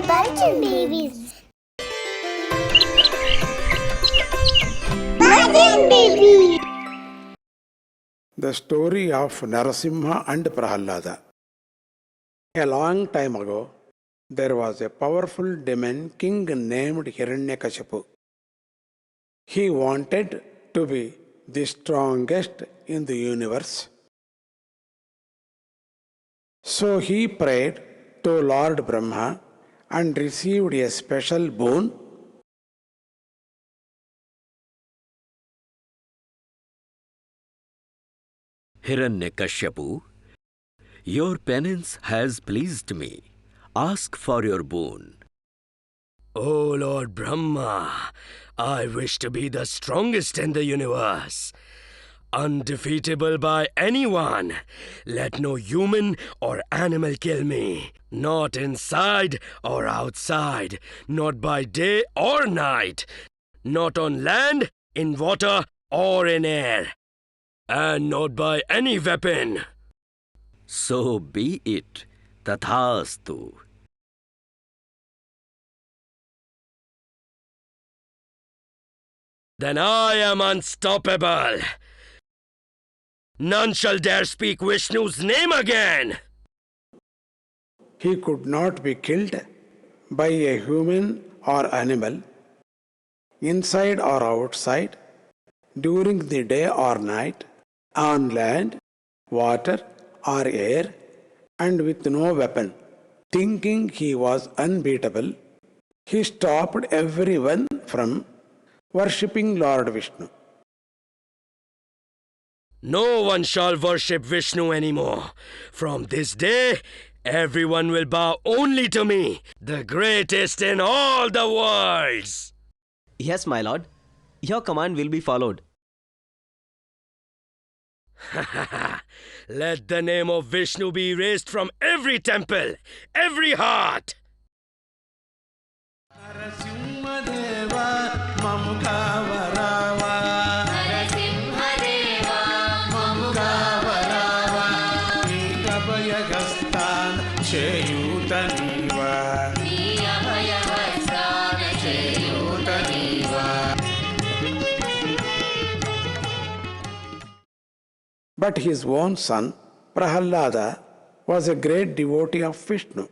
Bulgin babies. Bulgin baby. The story of Narasimha and Prahalada. A long time ago, there was a powerful demon king named Hiranyakashipu. He wanted to be the strongest in the universe. So he prayed to Lord Brahma and received a special boon. Hiranyakashipu, your penance has pleased me. Ask for your boon. O Lord Brahma, I wish to be the strongest in the universe. Undefeatable by anyone. Let no human or animal kill me. Not inside or outside. Not by day or night. Not on land, in water, or in air. And not by any weapon. So be it. Tathastu. Then I am unstoppable. None shall dare speak Vishnu's name again. He could not be killed by a human or animal, inside or outside, during the day or night, on land, water, or air, and with no weapon. Thinking he was unbeatable, he stopped everyone from worshipping Lord Vishnu. No one shall worship Vishnu anymore. From this day, everyone will bow only to me, the greatest in all the worlds. Yes, my lord. Your command will be followed. Let the name of Vishnu be erased from every temple, every heart. But his own son, Prahalada, was a great devotee of Vishnu.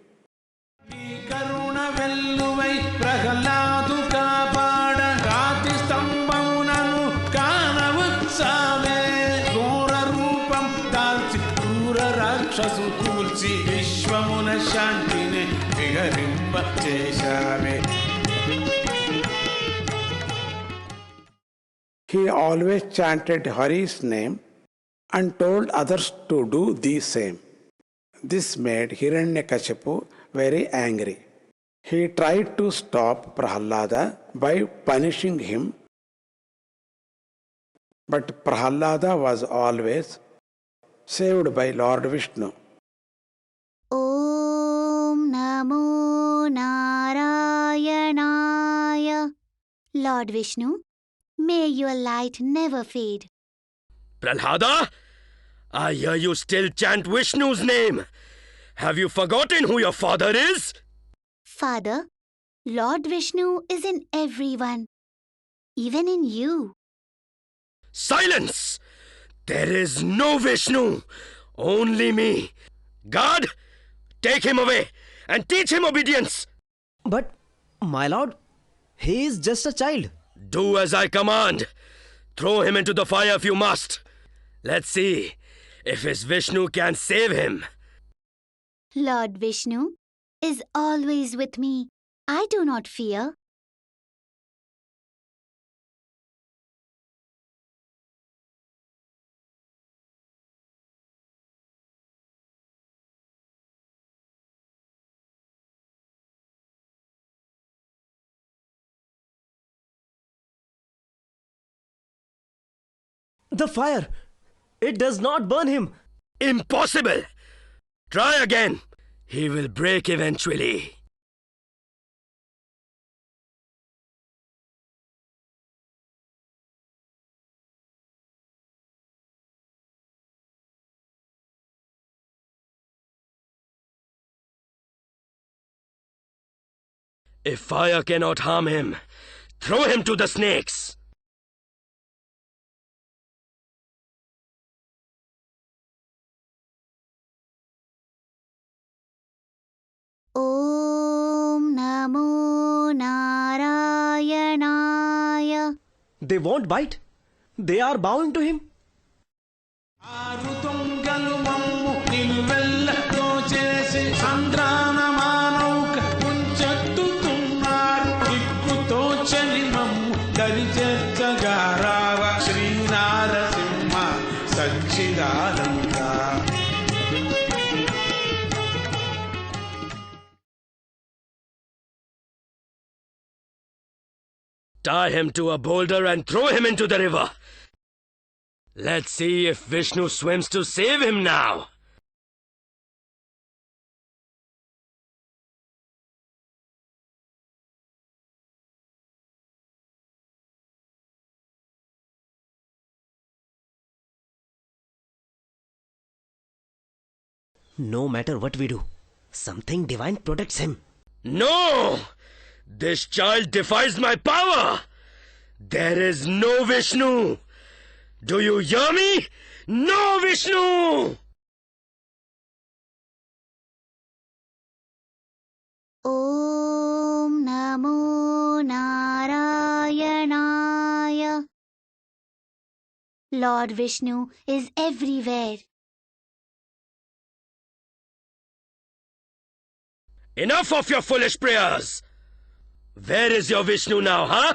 He always chanted Hari's name and told others to do the same. This made Hiranyakashipu very angry. He tried to stop Prahalada by punishing him, but Prahalada was always saved by Lord Vishnu. Om Namo Narayanaya. Lord Vishnu, may your light never fade. Prahlada, I hear you still chant Vishnu's name. Have you forgotten who your father is? Father, Lord Vishnu is in everyone, even in you. Silence! There is no Vishnu, only me. God, take him away and teach him obedience. But, my lord, he is just a child. Do as I command. Throw him into the fire if you must. Let's see if his Vishnu can save him. Lord Vishnu is always with me. I do not fear. The fire! It does not burn him! Impossible! Try again. He will break eventually. If fire cannot harm him, throw him to the snakes. Om Namo Narayanaya. They won't bite. They are bowing to him. ఆరుతుంగలు మమ్ము నిలువెల్ల దోచేసి సంద్రానమానౌక ముంచెత్తుతున్నారు దిక్కుతోచని మమ్ము దరిచేర్చగా రావ Sri Narasimha Sachchidananda. Tie him to a boulder and throw him into the river. Let's see if Vishnu swims to save him now. No matter what we do, something divine protects him. No! This child defies my power! There is no Vishnu! Do you hear me? No Vishnu! Om Namo Narayanaya. Lord Vishnu is everywhere. Enough of your foolish prayers! Where is your Vishnu now, huh?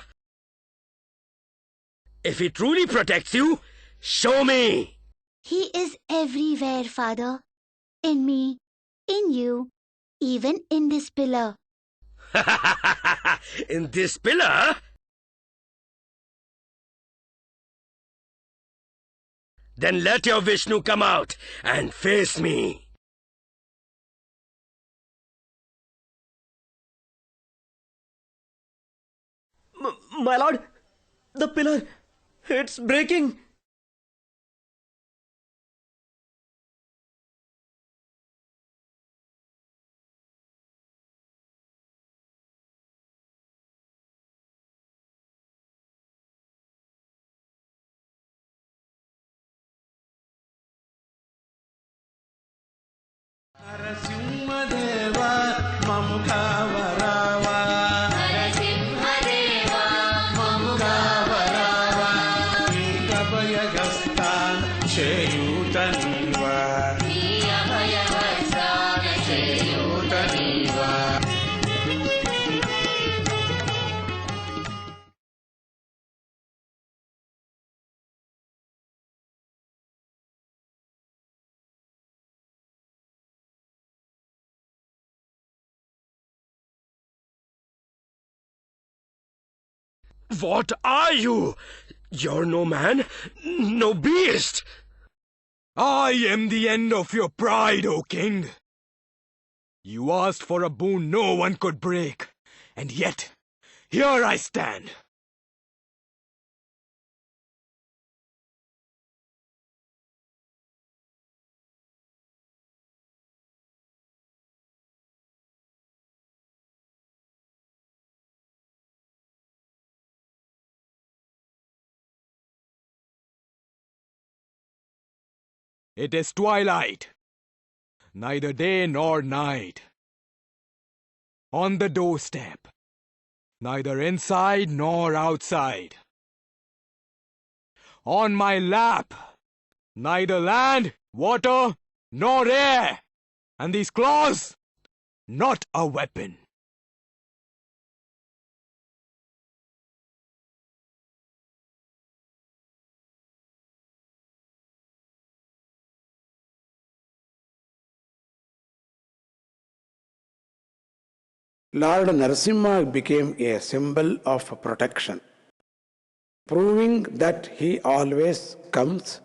If he truly protects you, show me! He is everywhere, Father. In me, in you, even in this pillar. In this pillar? Then let your Vishnu come out and face me. My lord, the pillar, it's breaking. నరసింహదేవా మము కావరావా. నరసింహదేవా మము కావరావా. నీ అభయహస్తాన్ చేయూత నీవా. నీ అభయహస్తాన్ చేయూత నీవా. What are you? You're no man, no beast. I am the end of your pride, O king. You asked for a boon no one could break, and yet, here I stand. It is twilight, neither day nor night. On the doorstep, neither inside nor outside. On my lap, neither land, water, nor air. And these claws, not a weapon. Lord Narasimha became a symbol of protection, proving that he always comes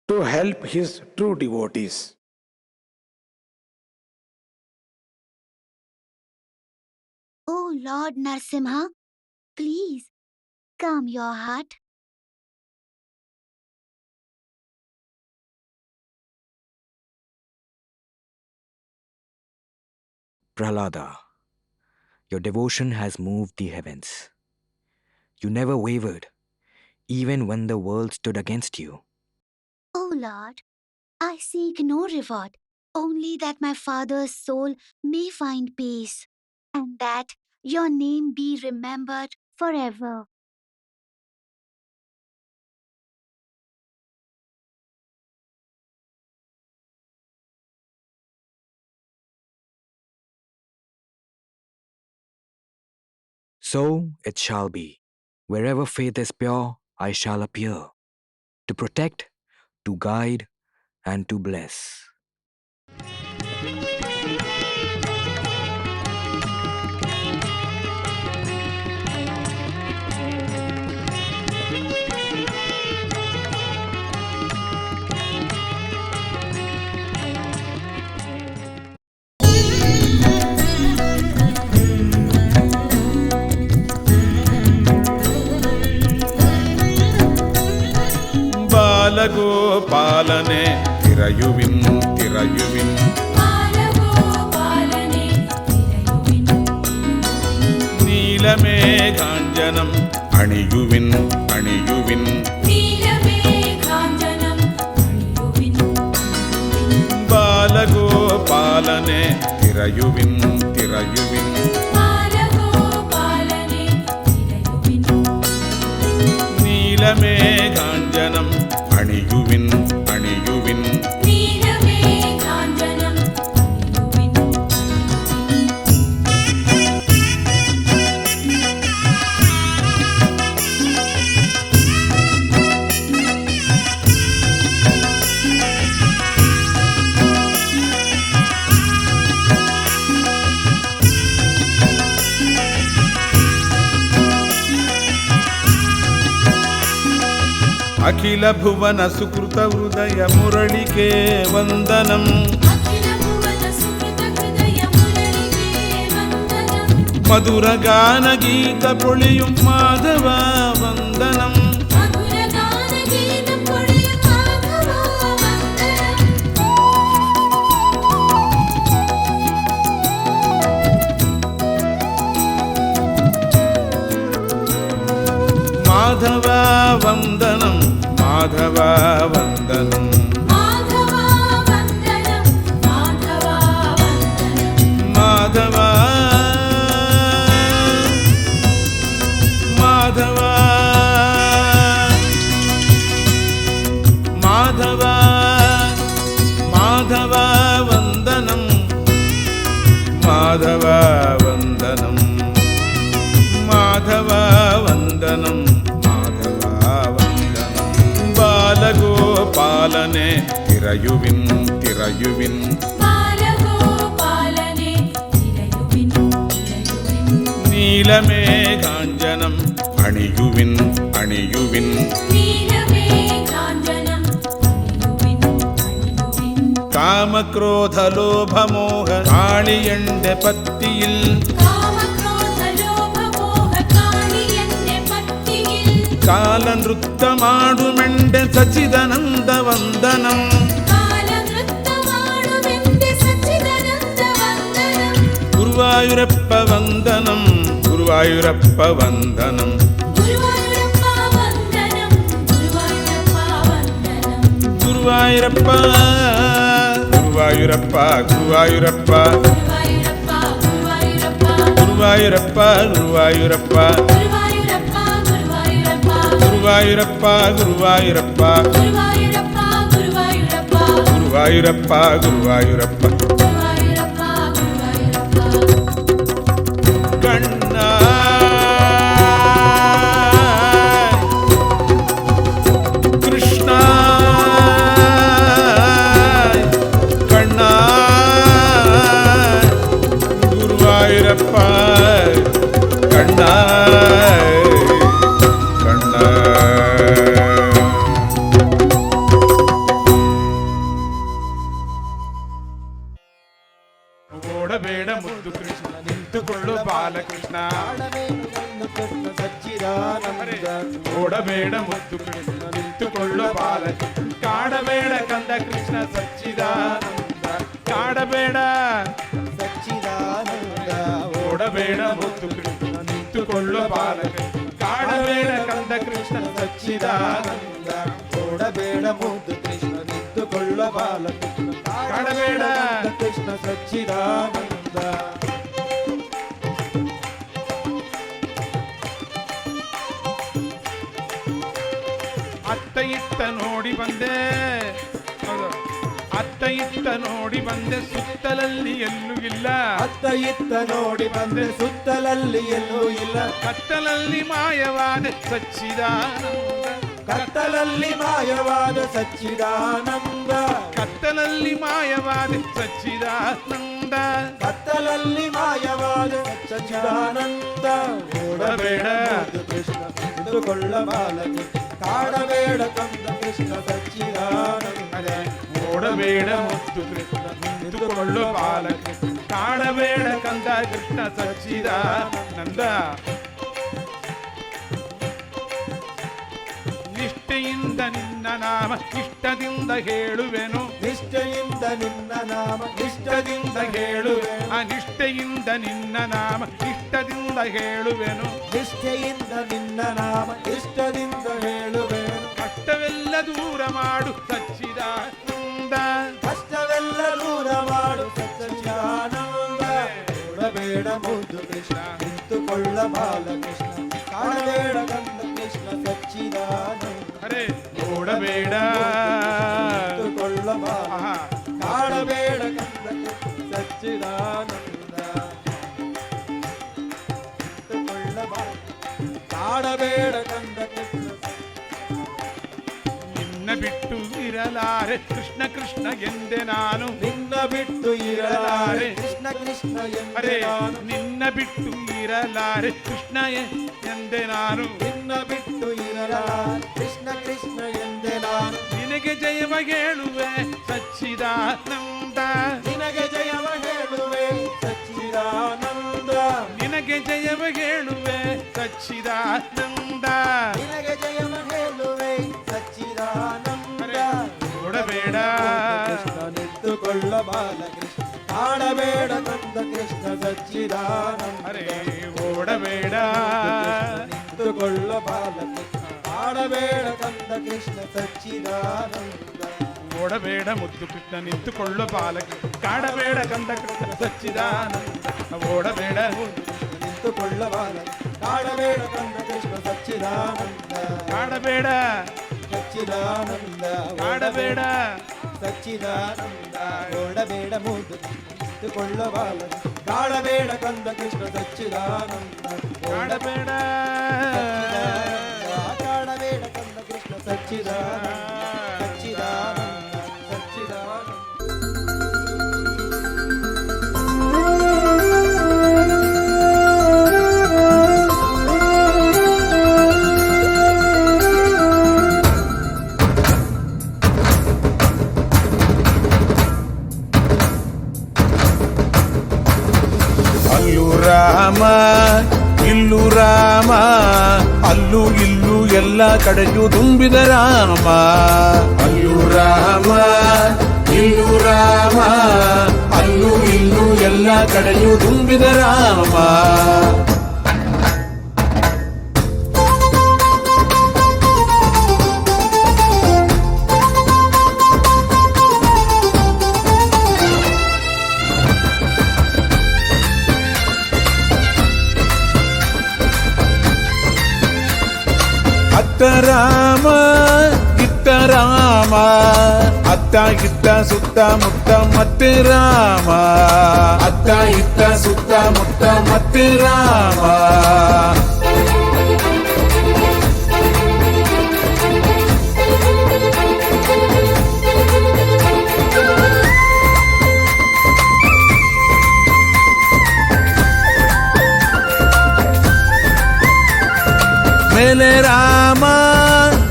to help his true devotees. Oh Lord Narasimha, please calm your heart. Prahlada, Your devotion has moved the heavens. You never wavered, even when the world stood against you. O Lord, I seek no reward, only that my father's soul may find peace, and that your name be remembered forever. So it shall be. Wherever faith is pure, I shall appear, to protect, to guide, and to bless. ബാലഗോപാലനെ തിരയുവിൻ തിരയുവിൻ നീലമേഘാഞ്ജനം അണിയുവിൻ അണിയുവിൻ ബാലഗോപാലനെ തിരയുവിൻ തിരയുവിൻ നീലമേഘാഞ്ജനം അണിയുവിൻ അണിയുവിൻ ಅಖಿಲ ಭುವನ ಸುಕೃತ ಹೃದಯ ಮುರಳಿಗೆ ವಂದನಂ ಮಧುರ ಗಾನ ಗೀತ ಪೊಳಿಯುಂ ಮಾಧವ ವಂದನಂ ಮಾಧವ ವಂದನಂ ಮಾಧವ ವಂದನಂ ಮಾಧವ ಮಾಧವ ಮಾಧವ ಮಾಧವ ವಂದನಂ ಮಾಧವ ವಂದನಂ ಮಾಧವ ವಂದನಂ ബാലഗോപാലനെ തിരയുവിൻ തിരയുവിൻ നീലമേഘാഞ്ജനം അണിയുവിൻ അണിയുവിൻ കാമക്രോധ ലോഭമോഹ കാളിയന്റെ പത്തിയിൽ ಕಾಲ ನೃತ್ಯ ಮಾಡುಮೆಂಡೆ ಸಚ್ಚಿದಾನಂದ ವಂದನಂ ಗುರುವಾಯೂರಪ್ಪ ವಂದನಂ ಗುರುವಾಯೂರಪ್ಪ ವಂದನಂ ಗುರುವಾಯೂರಪ್ಪ ಗುರುವಾಯೂರಪ್ಪ ಗುರುವಾಯೂರಪ್ಪ ಗುರುವಾಯೂರಪ್ಪ ಗುರುವಾಯೂರಪ್ಪ ಗುರುವಾಯೂರಪ್ಪ ಗುರುವಾಯೂರಪ್ಪ ಗುರುವಾಯೂರಪ್ಪ ಗುರುವಾಯೂರಪ್ಪ ಕಣ್ಣ ಕೃಷ್ಣ ಕಣ್ಣ ಗುರುವಾಯೂರಪ್ಪ ಕಣ್ಣ ಓಡಬೇಡ ಮುದ್ದು ಕೃಷ್ಣ ನಿಂತುಕೊಳ್ಳು ಬಾಲಕೃಷ್ಣ ಓಡಬೇಡ ಮುದ್ದು ಕೃಷ್ಣ ನಿಂತುಕೊಳ್ಳು ಬಾಲಕೃಷ್ಣ ಕಾಡಬೇಡ ಕಂದ ಕೃಷ್ಣ ಸಚ್ಚಿದಾನಂದ ಕಾಡಬೇಡ ಸಚ್ಚಿದಾನಂದ ಓಡ ಓಡಬೇಡ ಮುದ್ದು ಕೃಷ್ಣ ನಿಂತುಕೊಳ್ಳುವ ಬಾಲಕ ಕಾಡಬೇಡ ಕಂದ ಕೃಷ್ಣ ಸಚ್ಚಿದಾನಂದ ಓಡಬೇಡ ಮುದ್ದು ಕೃಷ್ಣ ನಿಂತುಕೊಳ್ಳ ಬಾಲಕೃಷ್ಣ ಕಾಡಬೇಡ ಕೃಷ್ಣ ಸಚ್ಚಿದಾನಂದ. ಅತ್ತ ಇತ್ತ ನೋಡಿ ಬಂದೆ, ಅತ್ತ ಇತ್ತ ನೋಡಿ ಬಂದೆ ಸುತ್ತಲಲ್ಲಿ ಎಲ್ಲೂ ಇಲ್ಲ, ಅತ್ತ ಇತ್ತ ನೋಡಿ ಬಂದೆ ಸುತ್ತಲಲ್ಲಿ ಎಲ್ಲೂ ಇಲ್ಲ, ಕತ್ತಲಲ್ಲಿ ಮಾಯವಾದ ಸಚ್ಚಿದಾನಂದ, ಕತ್ತಲಲ್ಲಿ ಮಾಯವಾದ ಸಚ್ಚಿದಾನಂದ, ಕತ್ತಲಲ್ಲಿ ಮಾಯವಾದ ಸಚ್ಚಿದಾನಂದ, ಕತ್ತಲಲ್ಲಿ ಮಾಯವಾದ ಸಚ್ಚಿದಾನಂದ. ಓಡಬೇಡ ಮುದ್ದು ಕೃಷ್ಣ ನಿಂತುಕೊಳ್ಳ ಬಾಲಕೃಷ್ಣ ಕಾಡಬೇಡ ಕಂದ ಕೃಷ್ಣ ಸಚ್ಚಿದಾನಂದ. ಓಡಬೇಡ ಮುದ್ದು ಕೃಷ್ಣ ನಿಂತುಕೊಳ್ಳು ಬಾಲಕ ಕಾಡಬೇಡ ಕಂದ ಕೃಷ್ಣ ಸಚ್ಚಿದಾನಂದ. ನಿಷ್ಠೆಯಿಂದ ನಿನ್ನ ನಾಮ ಇಷ್ಟದಿಂದ ಹೇಳುವೆನು, ನಿಷ್ಠೆಯಿಂದ ನಿನ್ನ ನಾಮ ಇಷ್ಟದಿಂದ ಹೇಳುವೆನು, ಅನಿಷ್ಠೆಯಿಂದ ನಿನ್ನ ನಾಮ ಇಷ್ಟದಿಂದ ಹೇಳುವೆನು, ನಿಷ್ಠೆಯಿಂದ ನಿನ್ನ ನಾಮ ಇಷ್ಟದಿಂದ ಹೇಳುವೆನು, ಕಷ್ಟವೆಲ್ಲ ದೂರ ಮಾಡು ಸಚ್ಚಿದಾನಂದ, ಕಷ್ಟವೆಲ್ಲ ದೂರ ಮಾಡು ಸಚ್ಚಿದಾನಂದ. ಓಡಬೇಡ ಮುದ್ದು ಕೃಷ್ಣ ನಿಂತುಕೊಳ್ಳ ಬಾಲಕೃಷ್ಣ ಕಾಡಬೇಡ ಕಂದ ಕೃಷ್ಣ ಸಚ್ಚಿದಾನಂದ. ಅರೆ ಓಡಬೇಡ ನಿಂತುಕೊಳ್ಳ ಬಾಲ ಕಾಡಬೇಡ ಕಂದ ಕೃಷ್ಣ ಸಚ್ಚಿದಾನಂದ. ನಿಂತುಕೊಳ್ಳ ಬಾಲ ಕಾಡಬೇಡ ಕಂದ ಕೃಷ್ಣ. ನಿನ್ನ ಬಿಟ್ಟು ಇರಲಾರೆ ಕೃಷ್ಣ ಕೃಷ್ಣ ಎಂದೆ ನಾನು, ನಿನ್ನ ಬಿಟ್ಟು ಇರಲಾರೆ ಕೃಷ್ಣ ಕೃಷ್ಣ ಅರೆ ಎಂದೆ ನಾನು, ನಿನ್ನ ಬಿಟ್ಟು ಇರಲಾರೆ ಕೃಷ್ಣ ಎಂದೆ ನಾನು, ನಿನ್ನ ಬಿಟ್ಟು ಇರಲಾರೆ ಕೃಷ್ಣ ಕೃಷ್ಣ ಎಂದೆ ನಾನು, ನಿನಗೆ ಜಯವ ಹೇಳುವೆ ಸಚ್ಚಿದಾನಂದ, ನಿನಗೆ ಜಯವ ಹೇಳುವೆ ಸಚ್ಚಿದಾನಂದ, ನಿನಗೆ ಜಯವ ಹೇಳುವೆ ಸಚ್ಚಿದಾನಂದ. ನಿನಗೆ ಜಯವ ಹೇಳುವೆ ಸಚ್ಚಿದಾನಂದ. ಓಡಬೇಡ ಕೃಷ್ಣ ನಿಂತುಕೊಳ್ಳ ಬಾಲಕೃಷ್ಣ ಕಾಡಬೇಡ ಕಂದ ಕೃಷ್ಣ ಸಚ್ಚಿದಾನಂದ. ಅರೆ ಓಡಬೇಡ ನಿಂತುಕೊಳ್ಳ ಬಾಲಕೃಷ್ಣ ಕಾಡಬೇಡ ಕಂದ ಕೃಷ್ಣ ಸಚ್ಚಿದಾನಂದ. ಓಡಬೇಡ ಮುದ್ದು ಕೃಷ್ಣ ನಿಂತುಕೊಳ್ಳು ಬಾಲಕ ಕಾಡಬೇಡ ಕಂದ ಕೃಷ್ಣ ಸಚ್ಚಿದಾನಂದ. ಓಡಬೇಡ ನಿಂತುಕೊಳ್ಳ ಬಾಲಕ ಕಾಡಬೇಡ ಕಂದ ಕೃಷ್ಣ ಸಚ್ಚಿದಾನಂದ. ಕಾಡಬೇಡ ಸಚ್ಚಿದಾನಂದ ಕಾಡಬೇಡ ಸಚ್ಚಿದಾನಂದ. ಓಡಬೇಡ ಮುದ್ದು ನಿಂತುಕೊಳ್ಳ ಬಾಲಕ ಕಾಡಬೇಡ ಕಂದ ಕೃಷ್ಣ ಸಚ್ಚಿದಾನಂದ. ಕಾಡಬೇಡ ಕಾಡಬೇಡ ಕಂದ ಕೃಷ್ಣ ಸಚ್ಚಿದಾನಂದ. ಸಚ್ಚಿದಾನಂದ ಸಚ್ಚಿದಾನಂದ. ಅಲ್ಲೂ ರಾಮ ಇಲ್ಲೂ ರಾಮ, ಅಲ್ಲೂ ಇಲ್ಲೂ ಎಲ್ಲ ಕಡೆಯೂ ತುಂಬಿದ ರಾಮ. ಅಲ್ಲೂ ರಾಮ ಇಲ್ಲೂ ರಾಮ, ಅಲ್ಲೂ ಇಲ್ಲೂ ಎಲ್ಲ ಕಡೆಯೂ ತುಂಬಿದ ರಾಮ. ಅತ್ತ ರಾಮ ಇತ್ತ ರಾಮ, ಅತ್ತ ಇತ್ತ ಸುತ್ತ ಮುತ್ತ ಮತ್ತೆ ರಾಮ, ಅತ್ತ ಇತ್ತ ಸುತ್ತ ಮುತ್ತ ಮತ್ತೆ ರಾಮ. ಮೇಲೆ ರಾಮ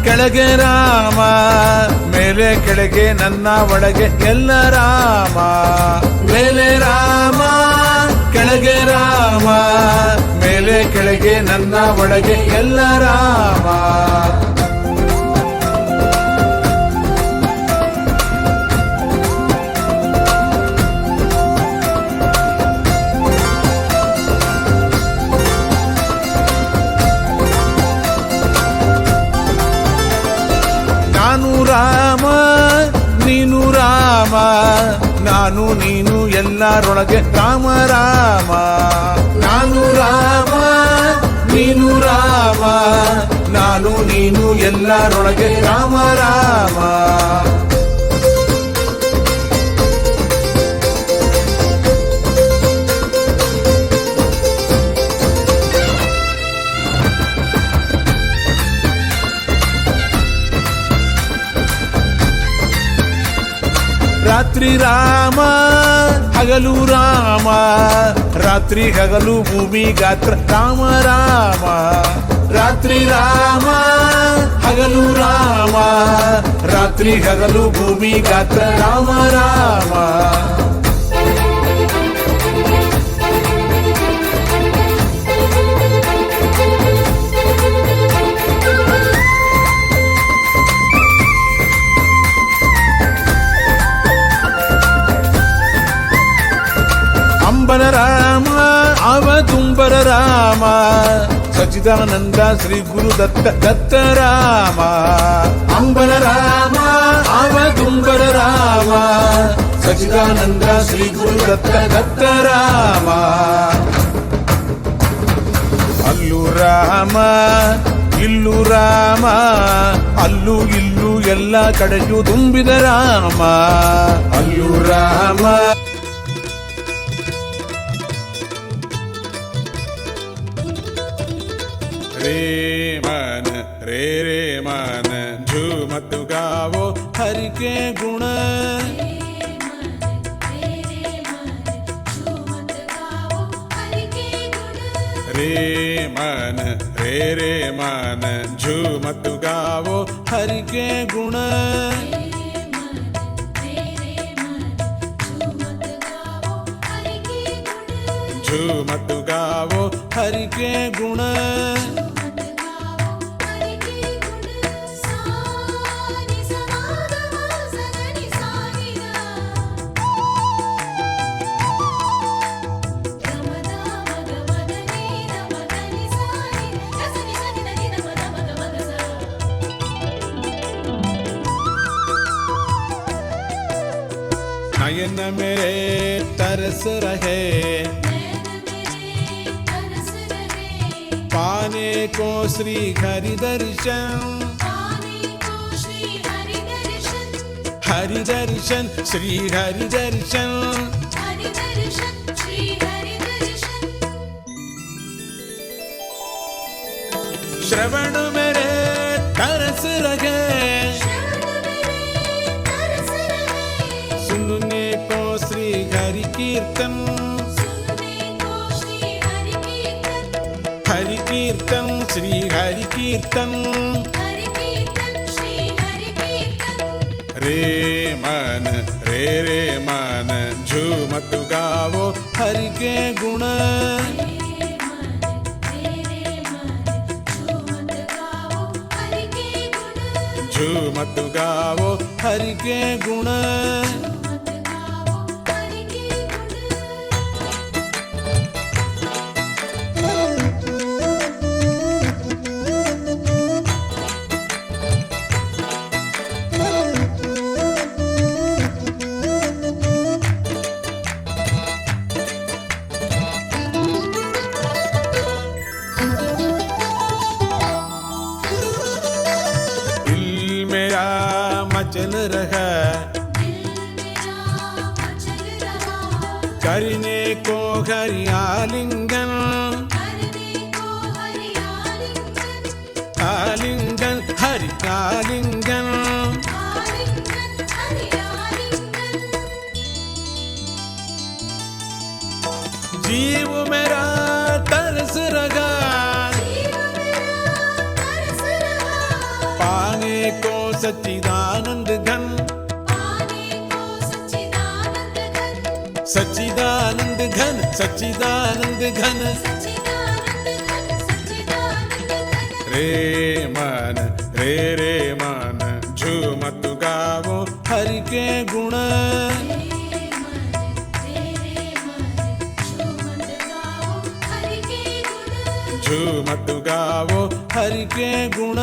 ಕೆಳಗೆ ರಾಮ, ಮೇಲೆ ಕೆಳಗೆ ನನ್ನ ಒಳಗೆ ಎಲ್ಲ ರಾಮ. ಮೇಲೆ ರಾಮ ಕೆಳಗೆ ರಾಮ, ಮೇಲೆ ಕೆಳಗೆ ನನ್ನ ಒಳಗೆ ಎಲ್ಲ ರಾಮ. ರಾಮ ನಾನು ನೀನು ಎಲ್ಲರೊಳಗೆ ರಾಮ ರಾಮ ನಾನು ರಾಮ ನೀನು ರಾಮ ನಾನು ನೀನು ಎಲ್ಲರೊಳಗೆ ರಾಮ ರಾಮ ರಾತ್ರಿ ರಾಮ ಹಗಲು ರಾಮ ರಾತ್ರಿ ಹಗಲು ಭೂಮಿ ಗಾತ್ರ ರಾಮ ರಾಮ ರಾತ್ರಿ ರಾಮ ಹಗಲು ರಾಮ ರಾತ್ರಿ ಹಗಲು ಭೂಮಿ ಗಾತ್ರ ರಾಮ ರಾಮ ಅಂಬನ ರಾಮ ಅವತುಂಬರ ರಾಮ ಸಚಿದಾನಂದ ಶ್ರೀ ಗುರು ದತ್ತ ದತ್ತ ರಾಮ ಅಂಬನ ರಾಮ ಅವತುಂಬರ ರಾಮ ಸಚಿದಾನಂದ ಶ್ರೀ ಗುರು ದತ್ತ ದತ್ತ ರಾಮ ಅಲ್ಲೂ ರಾಮ ಇಲ್ಲೂ ರಾಮ ಅಲ್ಲೂ ಇಲ್ಲೂ ಎಲ್ಲ ಕಡೆಯೂ ತುಂಬಿದ ರಾಮ ಅಲ್ಲೂ ರಾಮ रे रे मन झूमत गावो हरि के गुण रे रे मन झूमत गावो हरि के गुण झूमत गावो हरि के गुण नयन मेरे तरस रहे पाने को श्री हरि दर्शन हरि दर्शन श्री हरि दर्शन श्रवण मेरे तरस रहे सुनने को श्री हरि कीर्तन हरि कीर्तन श्री हरि कीर्तन रे मन झूमत गावो हरि के गुण झूमत गावो हरि के गुण मचल रहा करने को हरियालिंगन आलिंगन हरि आलिंगन जीव मेरा तरस रहा पाने को सच्चिदानंद घन सच्चिदानंद घन सच्चिदानंद घन रे मन झूमत गावो हरि के गुण झूमत गावो हरि के गुण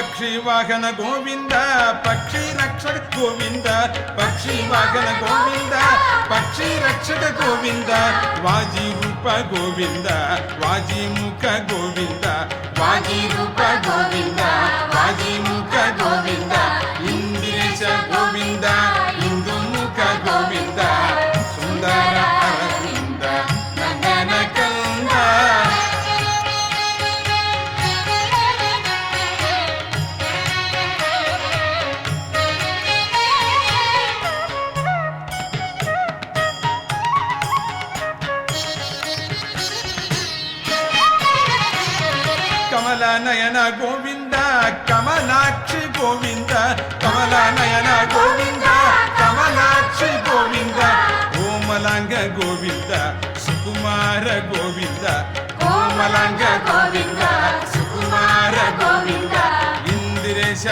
ಪಕ್ಷಿ ವಾಹನ ಗೋವಿಂದ ಪಕ್ಷಿ ರಕ್ಷಕ ಗೋವಿಂದ ಪಕ್ಷಿ ವಾಹನ ಗೋವಿಂದ ಪಕ್ಷಿ ರಕ್ಷಕ ಗೋವಿಂದ ವಾಜಿ ರೂಪ ಗೋವಿಂದ ವಾಜಿ ಮುಖ ಗೋವಿಂದ ವಾಜಿ ರೂಪ ಗೋವಿಂದ ವಾಜಿ ಮುಖ ಗೋವಿಂದ ಇಂದಿರೇಶ ಗೋವಿಂದ ಇಂದು ಮುಖ ಗೋವಿಂದ ಸುಂದರ ಅರವಿಂದ ನಂದನ ಕಂದ ಕಮಲ ನಯನ ಗೋವಿಂದ ಕಮಲಾಕ್ಷಿ ಗೋವಿಂದ ಕಮಲ ನಯನ ಗೋವಿಂದ ಕಮಲಾಕ್ಷಿ ಗೋವಿಂದ ಕೋಮಲಾಂಗ ಗೋವಿಂದ ಸುಕುಮಾರ ಗೋವಿಂದ ಕೋಮಲಾಂಗ ಗೋವಿಂದ ಸುಕುಮಾರ ಗೋವಿಂದ ಇಂದಿರೇಶ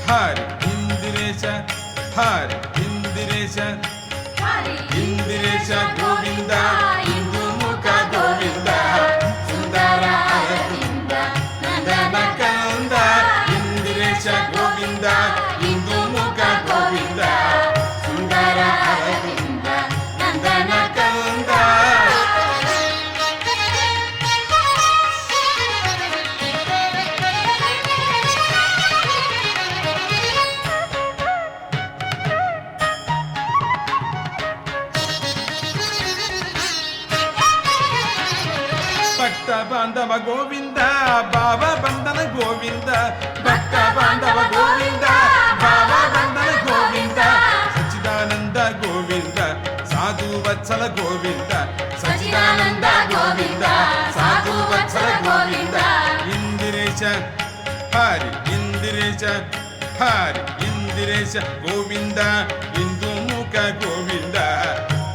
ಹರಿ ಇಂದಿರೇಶ ಹರಿ ಇಂದಿರೇಶ ಇಂದಿರೇಶ ಗೋವಿಂದ ಇಂದು ಮುಖ ಗೋವಿಂದ ಸುಂದರ ಅರವಿಂದ ನಂದನ ಕಂದ ಇಂದಿರೇಶ ಗೋವಿಂದ ಇಂದು ಮುಖ ಗೋವಿಂದ ಸುಂದರ ಅರವಿಂದ ನಂದನ ಕಂದ ಭಕ್ತ ಬಾಂಧವ ಗೋವಿಂದ ಬಾಬಾ ಬಂಧನ ಗೋವಿಂದ ಭಕ್ತ ಬಾಂಧವ ಗೋವಿಂದ ಬಾಬಾ ಬಂಧನ ಗೋವಿಂದ ಸಚ್ಚಿದಾನಂದ ಗೋವಿಂದ ಸಾಧು ವತ್ಸಲ ಗೋವಿಂದ ಸಚ್ಚಿದಾನಂದ ಗೋವಿಂದ ಸಾಧು ವತ್ಸಲ ಗೋವಿಂದ ಇಂದಿರೇಶ ಹರಿ ಇಂದಿರೇಶ ಹರಿ ಇಂದಿರೇಶ ಗೋವಿಂದ ಇಂದು ಮುಖ ಗೋವಿಂದ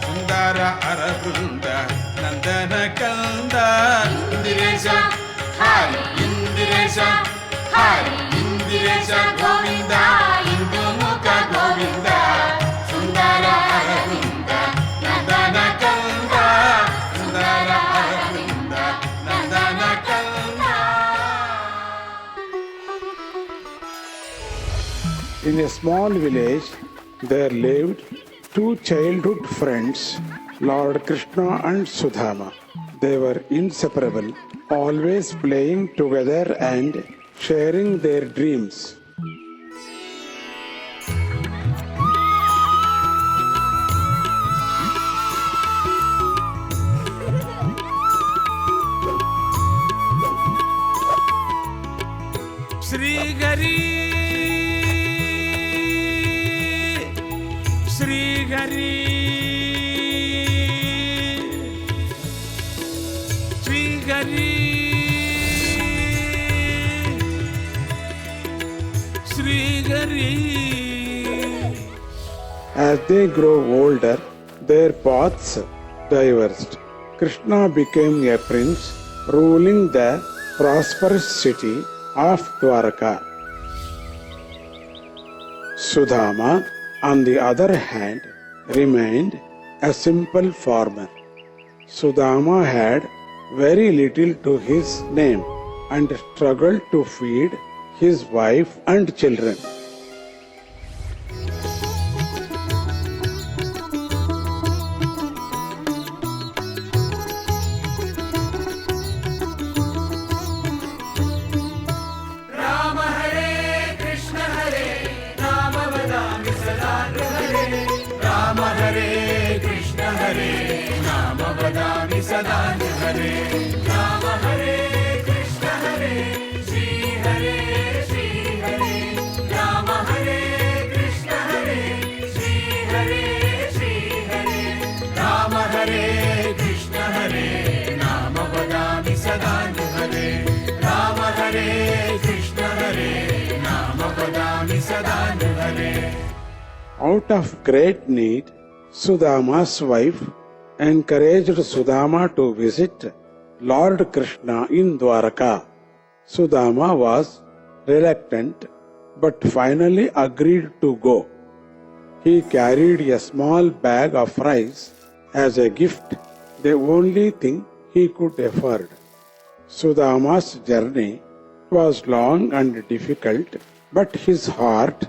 ಸುಂದರ ಅರವೃಂದ ನಂದನ ಕಂದ ಇಂದಿರೇಶ ಹರಿ ಇಂದಿರೇಶ ಹರಿ ಇಂದಿರೇಶ ಗೋವಿಂದ ಇಂದು ಮುಖ ಗೋವಿಂದ ಸುಂದರ ಅರವಿಂದ ನಂದನ ಕಂದ ಸುಂದರ ಅರವಿಂದ ನಂದನ ಕಂದ. In a small village, there lived two childhood friends, Lord Krishna and Sudama. They were inseparable, always playing together and sharing their dreams. Shri Hari Shri Hari Shri Hari Shri Hari. As they grow older, their paths diverged. Krishna became a prince, ruling the prosperous city of Dwarka. Sudama, on the other hand, remained a simple farmer. Sudama had very little to his name and struggled to feed his wife and children. Out of great need, Sudama's wife encouraged Sudama to visit Lord Krishna in Dwarka. Sudama was reluctant but finally agreed to go. He carried a small bag of rice as a gift, the only thing he could afford. Sudama's journey was long and difficult, but his heart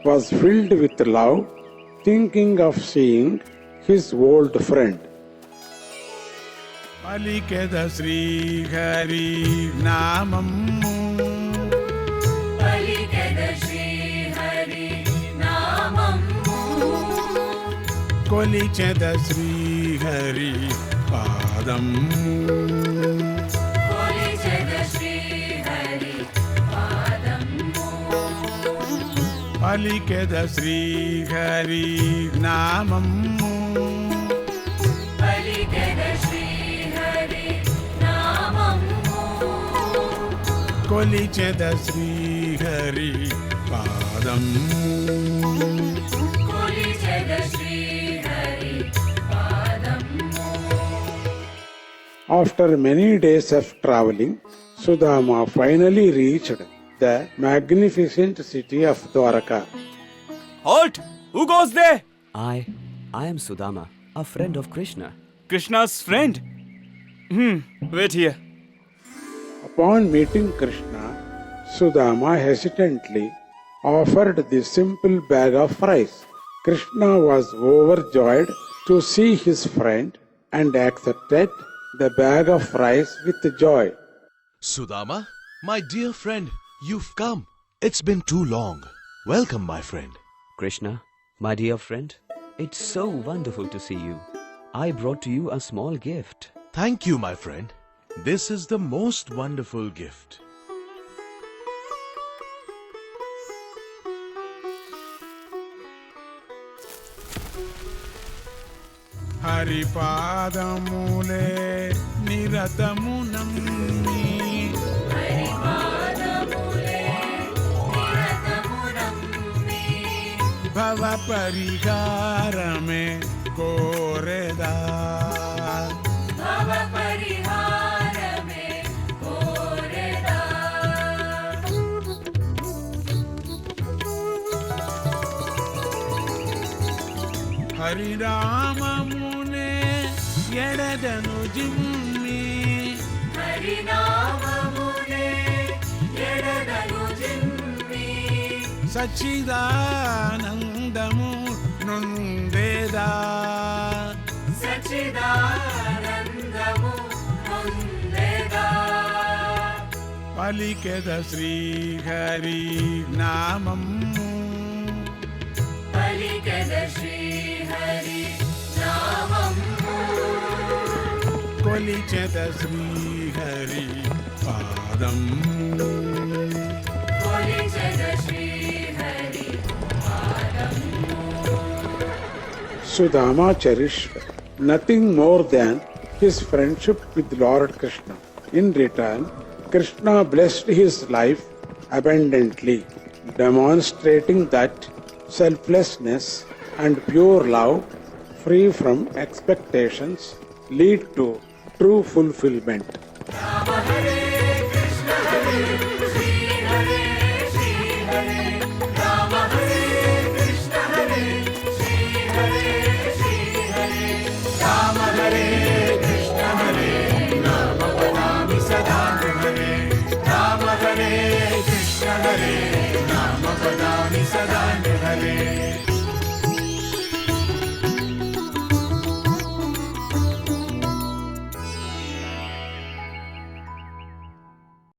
was filled with love, thinking of seeing his old friend. పలికెద Srihari నామము కొలిచెద శ్రీహరి పాదము పలికెద శ్రీహరి నామము కొలిచెద శ్రీహరి పాదము After many days of traveling, Sudama finally reached the magnificent city of Dwaraka. Halt! Who goes there? I am Sudama, a friend of Krishna. Krishna's friend? Wait here. Upon meeting Krishna, Sudama hesitantly offered the simple bag of rice. Krishna was overjoyed to see his friend and accepted the bag of rice with joy. Sudama, my dear friend, you've come. It's been too long. Welcome, my friend. Krishna, my dear friend, it's so wonderful to see you. I brought to you a small gift. Thank you, my friend. This is the most wonderful gift. హరిపాదములే నిరతము నమ్మి భవ పరిహారమే కోరెదా హరినామమునే ఎడదను జిమ్మి సచ్చిదానందము నొందేదా పలికెద శ్రీహరి నామము కొలిచెద శ్రీహరి పాదము Sudama cherished nothing more than his friendship with Lord Krishna. In return, Krishna blessed his life abundantly, demonstrating that selflessness and pure love, free from expectations, lead to true fulfillment. Hare